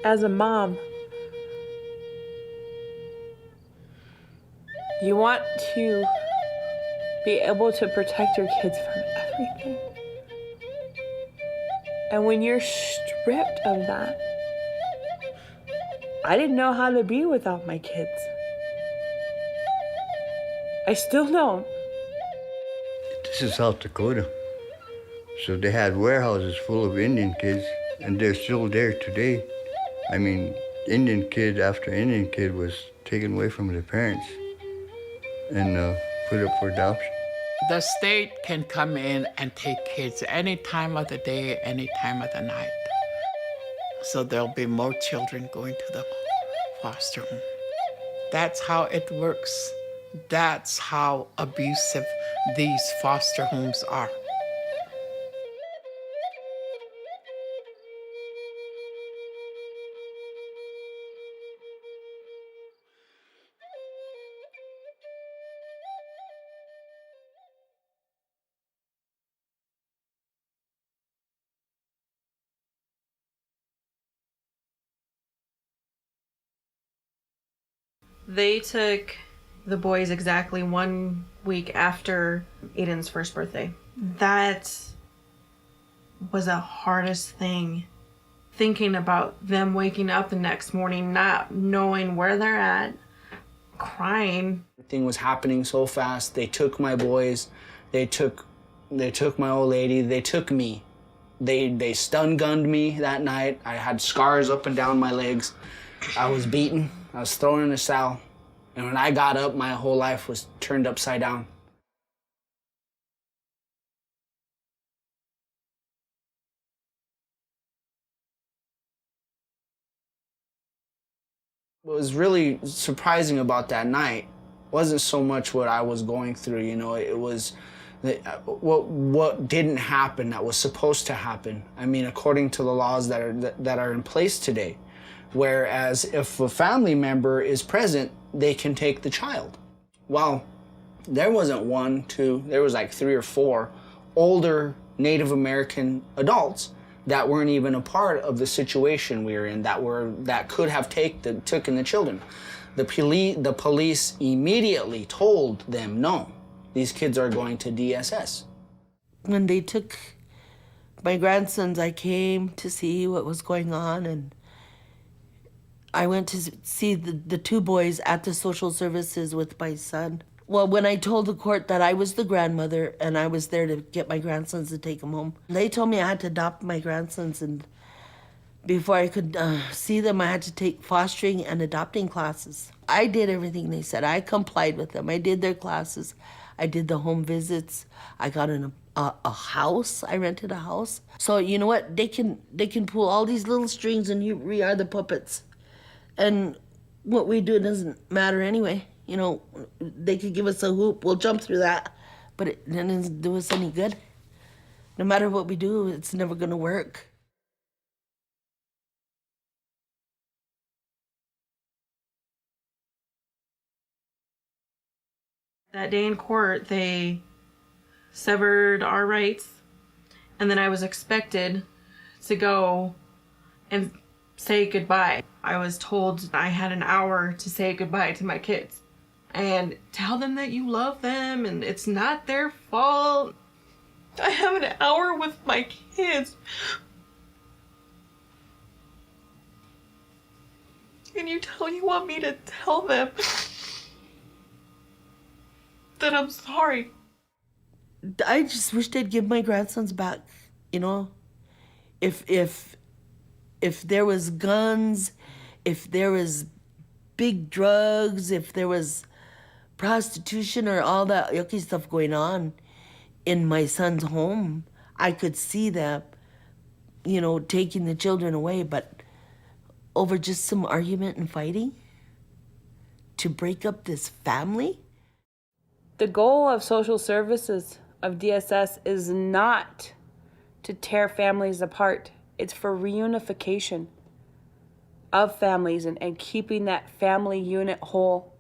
as a mom, you want to be able to protect your kids from everything. And when you're stripped of that, I didn't know how to be without my kids. I still don't. This is South Dakota. So they had warehouses full of Indian kids, and they're still there today. I mean, Indian kid after Indian kid was taken away from their parents and put up for adoption. The state can come in and take kids any time of the day, any time of the night. So there'll be more children going to the foster home. That's how it works. That's how abusive these foster homes are. They took the boys exactly 1 week after Aiden's first birthday. That was the hardest thing. Thinking about them waking up the next morning, not knowing where they're at, crying. Everything was happening so fast. They took my boys, they took my old lady, they took me. They stun-gunned me that night. I had scars up and down my legs. I was beaten. I was thrown in a cell. And when I got up, my whole life was turned upside down. What was really surprising about that night wasn't so much what I was going through, you know, it was what didn't happen that was supposed to happen. I mean, according to the laws that are in place today. Whereas if a family member is present, they can take the child. Well, there wasn't one, two, there was like 3 or 4 older Native American adults that weren't even a part of the situation we were in, that could have taken the children. The police immediately told them, no, these kids are going to DSS. When they took my grandsons, I came to see what was going on, and I went to see the 2 boys at the social services with my son. Well, when I told the court that I was the grandmother and I was there to get my grandsons to take them home, they told me I had to adopt my grandsons, and before I could see them, I had to take fostering and adopting classes. I did everything they said. I complied with them. I did their classes. I did the home visits. I got a house. I rented a house. So you know what? They can pull all these little strings, and we are the puppets. And what we do doesn't matter anyway. You know, they could give us a hoop, we'll jump through that, but it doesn't do us any good. No matter what we do, it's never gonna work. That day in court, they severed our rights, and then I was expected to go and say goodbye. I was told I had an hour to say goodbye to my kids and tell them that you love them and it's not their fault. I have an hour with my kids. And you want me to tell them that I'm sorry. I just wish they'd give my grandsons back, you know? If there was guns, if there was big drugs, if there was prostitution or all that yucky stuff going on in my son's home, I could see them, you know, taking the children away, but over just some argument and fighting to break up this family? The goal of social services, of DSS, is not to tear families apart. It's for reunification of families and keeping that family unit whole.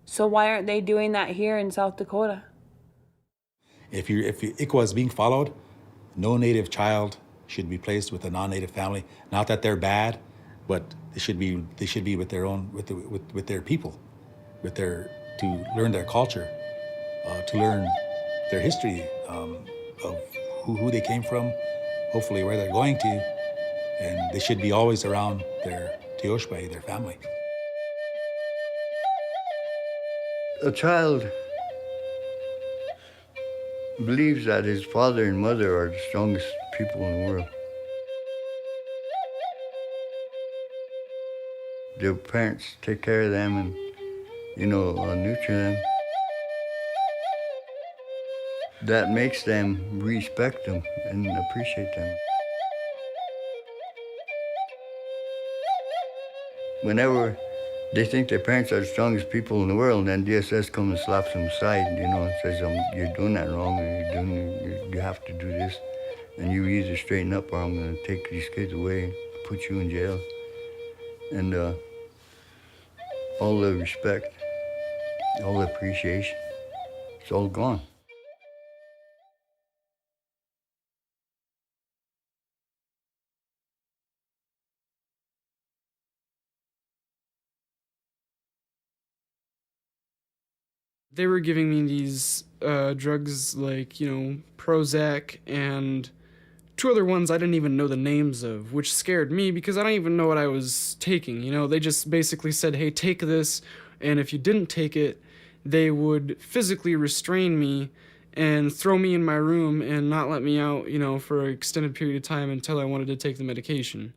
So why aren't they doing that here in South Dakota? If ICWA is being followed, no Native child should be placed with a non-native family. Not that they're bad, but they should be with their own, with their people, to learn their culture, to learn their history of who they came from, hopefully where they're going to, and they should be always around their tioshpai, their family. A child believes that his father and mother are the strongest people in the world. Their parents take care of them and, nurture them. That makes them respect them and appreciate them. Whenever they think their parents are the strongest people in the world, and then DSS comes and slaps them aside, and says, you're doing that wrong, or you have to do this, and you either straighten up or I'm going to take these kids away and put you in jail. And all the respect, all the appreciation, it's all gone. They were giving me these drugs like, Prozac and two other ones I didn't even know the names of, which scared me because I don't even know what I was taking. They just basically said, hey, take this, and if you didn't take it, they would physically restrain me and throw me in my room and not let me out, for an extended period of time until I wanted to take the medication.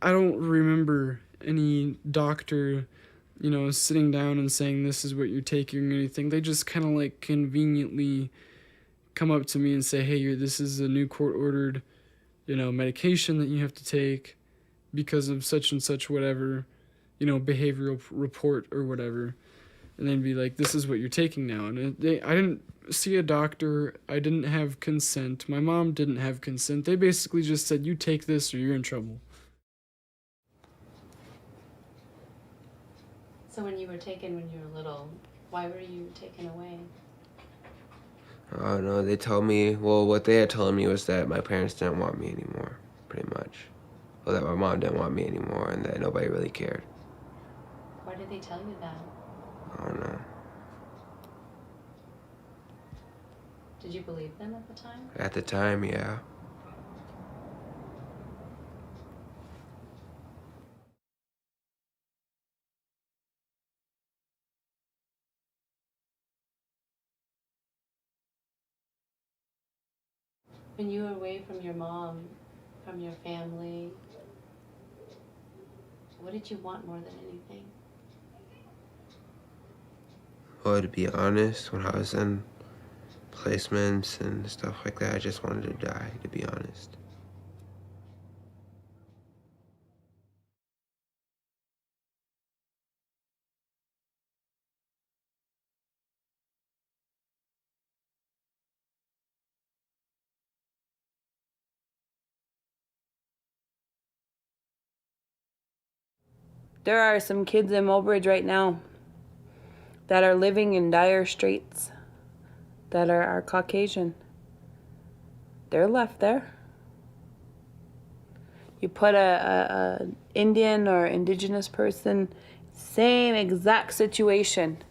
I don't remember any doctor, sitting down and saying this is what you're taking or anything. They just kind of conveniently come up to me and say, hey, this is a new court-ordered, medication that you have to take because of such and such whatever, behavioral report or whatever. And they'd be like, this is what you're taking now. And I didn't see a doctor. I didn't have consent. My mom didn't have consent. They basically just said, you take this or you're in trouble. So when you were taken when you were little, why were you taken away? I don't know. They told me, what they had told me was that my parents didn't want me anymore, pretty much. Or that my mom didn't want me anymore and that nobody really cared. Why did they tell you that? I don't know. Did you believe them at the time? At the time, yeah. When you were away from your mom, from your family, what did you want more than anything? Well, to be honest, when I was in placements and stuff like that, I just wanted to die, to be honest. There are some kids in Mulbridge right now that are living in dire straits that are Caucasian. They're left there. You put a Indian or indigenous person, same exact situation.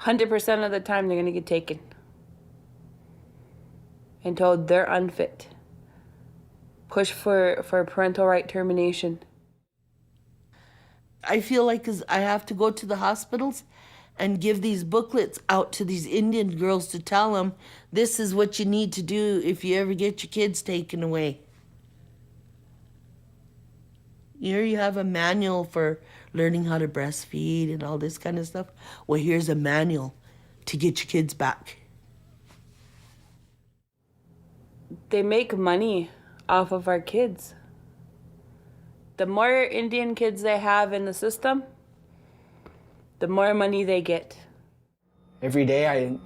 100% of the time they're gonna get taken and told they're unfit. Push for parental right termination. I feel like I have to go to the hospitals and give these booklets out to these Indian girls to tell them this is what you need to do if you ever get your kids taken away. Here you have a manual for learning how to breastfeed and all this kind of stuff. Well, here's a manual to get your kids back. They make money off of our kids. The more Indian kids they have in the system, the more money they get. Every day I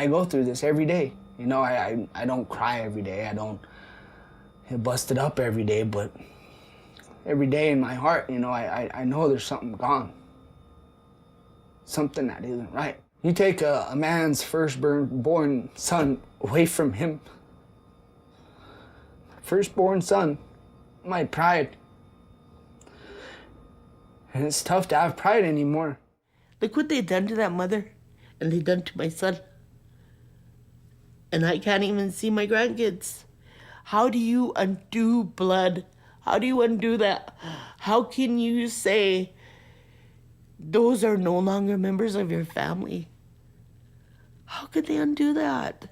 go through this every day. I don't cry every day. I don't get busted up every day, but every day in my heart, I know there's something gone. something that isn't right. You take a man's firstborn son away from him. Firstborn son, my pride. And it's tough to have pride anymore. Look what they done to that mother, and they done to my son. And I can't even see my grandkids. How do you undo blood? How do you undo that? How can you say those are no longer members of your family? How could they undo that?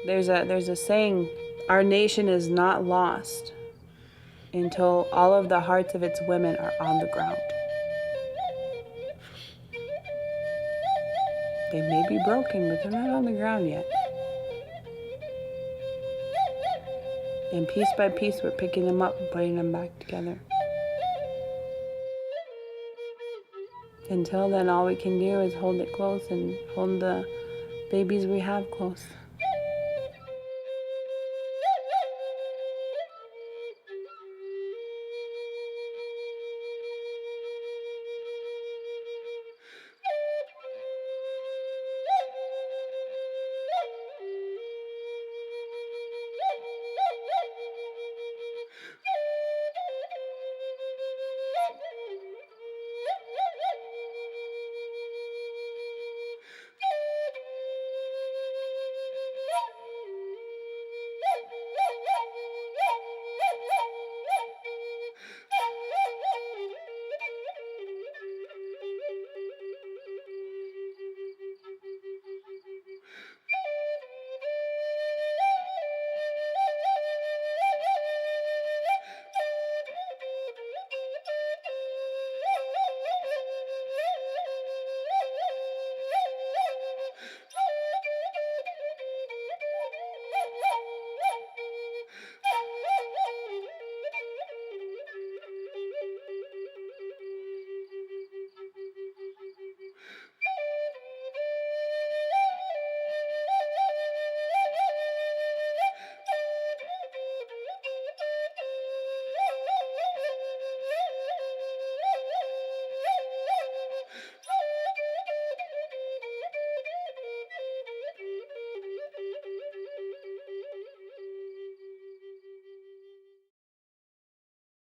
There's a saying, our nation is not lost until all of the hearts of its women are on the ground. They may be broken, but they're not on the ground yet. And piece by piece, we're picking them up and putting them back together. Until then, all we can do is hold it close and hold the babies we have close.